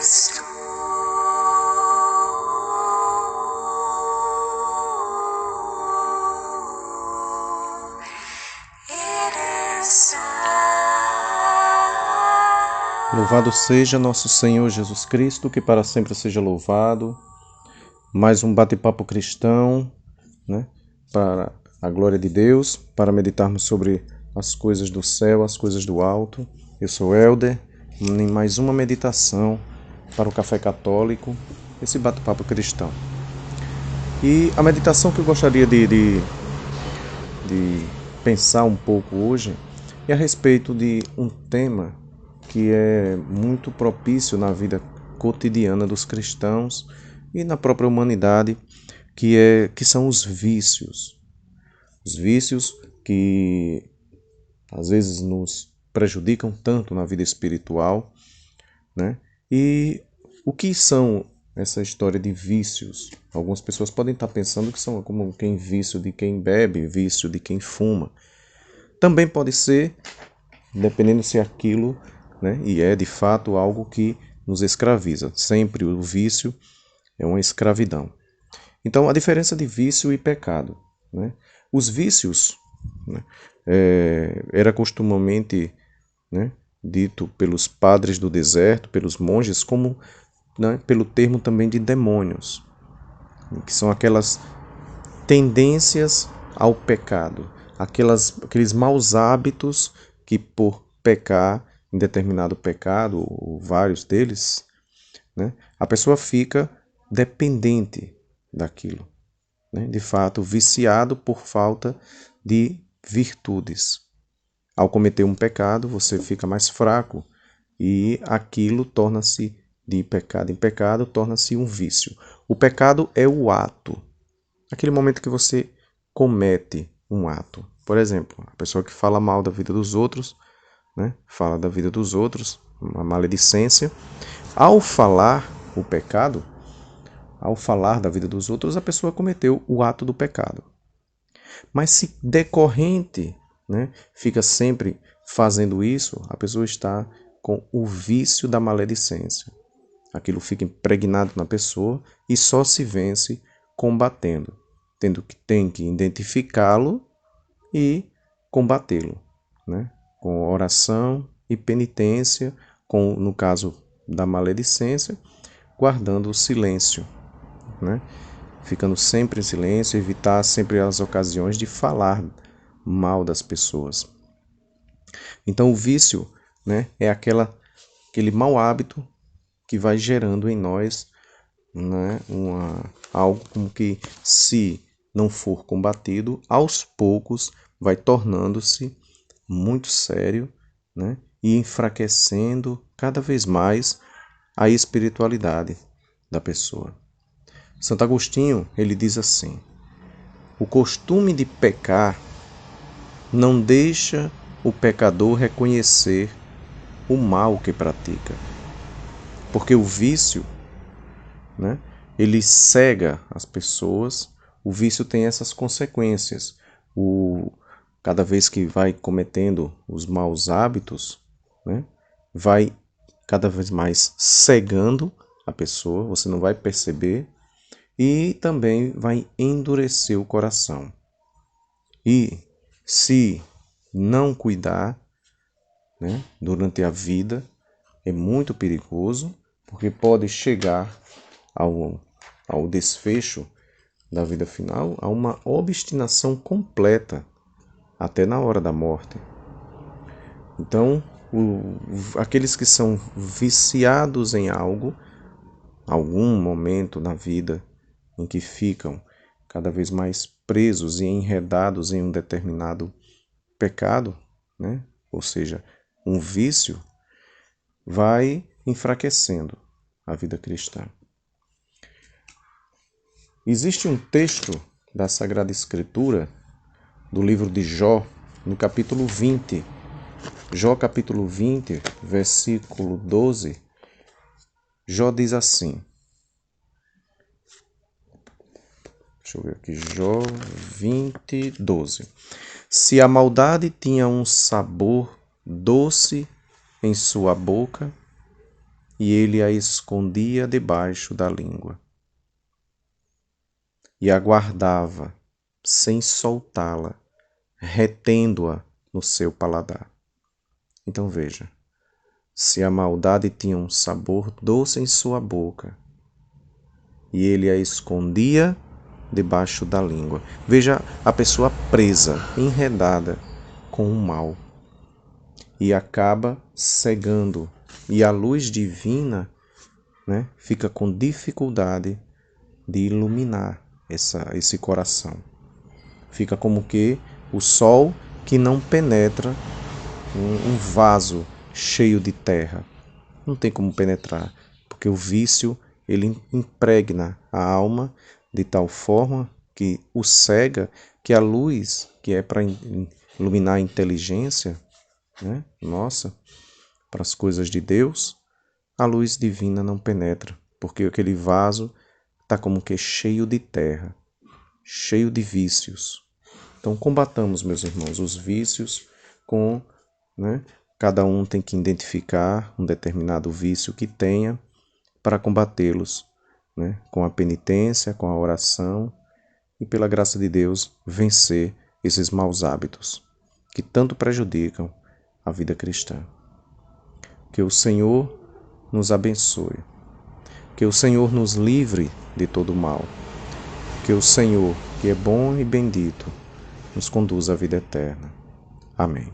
eres tú. Louvado seja nosso Senhor Jesus Cristo, que para sempre seja louvado. Mais um bate-papo cristão, né? Para a glória de Deus, para meditarmos sobre as coisas do céu, as coisas do alto. Eu sou Helder, em mais uma meditação para o Café Católico, esse bate-papo cristão. E a meditação que eu gostaria de pensar um pouco hoje é a respeito de um tema que é muito propício na vida cotidiana dos cristãos e na própria humanidade, que são os vícios. Os vícios que às vezes nos prejudicam tanto na vida espiritual, né? E o que são essa história de vícios? Algumas pessoas podem estar pensando que são como quem vício de quem bebe, vício de quem fuma. Também pode ser, dependendo se aquilo, né, e é de fato algo que nos escraviza. Sempre o vício é uma escravidão. Então, a diferença de vício e pecado, né? Os vícios, né, era costumamente, né, dito pelos padres do deserto, pelos monges, como, né, pelo termo também de demônios, que são aquelas tendências ao pecado, aqueles maus hábitos que por pecar em determinado pecado, ou vários deles, né, a pessoa fica dependente daquilo, né, de fato viciado por falta de virtudes. Ao cometer um pecado, você fica mais fraco e aquilo torna-se, de pecado em pecado, torna-se um vício. O pecado é o ato, aquele momento que você comete um ato. Por exemplo, a pessoa que fala mal da vida dos outros, né, fala da vida dos outros, uma maledicência. Ao falar o pecado, ao falar da vida dos outros, a pessoa cometeu o ato do pecado. Mas se decorrente, né, fica sempre fazendo isso, a pessoa está com o vício da maledicência. Aquilo fica impregnado na pessoa e só se vence combatendo, tem que identificá-lo e combatê-lo, né? Com oração e penitência, no caso da maledicência, guardando o silêncio, né? Ficando sempre em silêncio, evitar sempre as ocasiões de falar mal das pessoas. Então o vício, né, é aquele mau hábito que vai gerando em nós, né, algo como que, se não for combatido, aos poucos vai tornando-se muito sério, né, e enfraquecendo cada vez mais a espiritualidade da pessoa. Santo Agostinho, ele diz assim: o costume de pecar não deixa o pecador reconhecer o mal que pratica. Porque o vício, né, ele cega as pessoas, o vício tem essas consequências. Cada vez que vai cometendo os maus hábitos, né, vai cada vez mais cegando a pessoa, você não vai perceber, e também vai endurecer o coração. E se não cuidar, né, durante a vida, é muito perigoso, porque pode chegar ao desfecho da vida final, a uma obstinação completa, até na hora da morte. Então, aqueles que são viciados em algo, algum momento na vida em que ficam cada vez mais presos e enredados em um determinado pecado, né? Ou seja, um vício, vai enfraquecendo a vida cristã. Existe um texto da Sagrada Escritura, do livro de Jó, no capítulo 20. Jó capítulo 20, versículo 12. Jó diz assim. Deixa eu ver aqui. Jó 20, 12. Se a maldade tinha um sabor doce em sua boca, e ele a escondia debaixo da língua. E a guardava, sem soltá-la, retendo-a no seu paladar. Então veja, se a maldade tinha um sabor doce em sua boca, e ele a escondia debaixo da língua. Veja a pessoa presa, enredada com o mal, e acaba cegando, e a luz divina, fica com dificuldade de iluminar esse coração. Fica como que o sol que não penetra um vaso cheio de terra. Não tem como penetrar, porque o vício ele impregna a alma de tal forma que o cega, que a luz que é para iluminar a inteligência, nossa, para as coisas de Deus, a luz divina não penetra, porque aquele vaso está como que cheio de terra, cheio de vícios. Então combatamos, meus irmãos, os vícios com, cada um tem que identificar um determinado vício que tenha para combatê-los, com a penitência, com a oração e pela graça de Deus vencer esses maus hábitos que tanto prejudicam a vida cristã. Que o Senhor nos abençoe. Que o Senhor nos livre de todo mal. Que o Senhor, que é bom e bendito, nos conduza à vida eterna. Amém.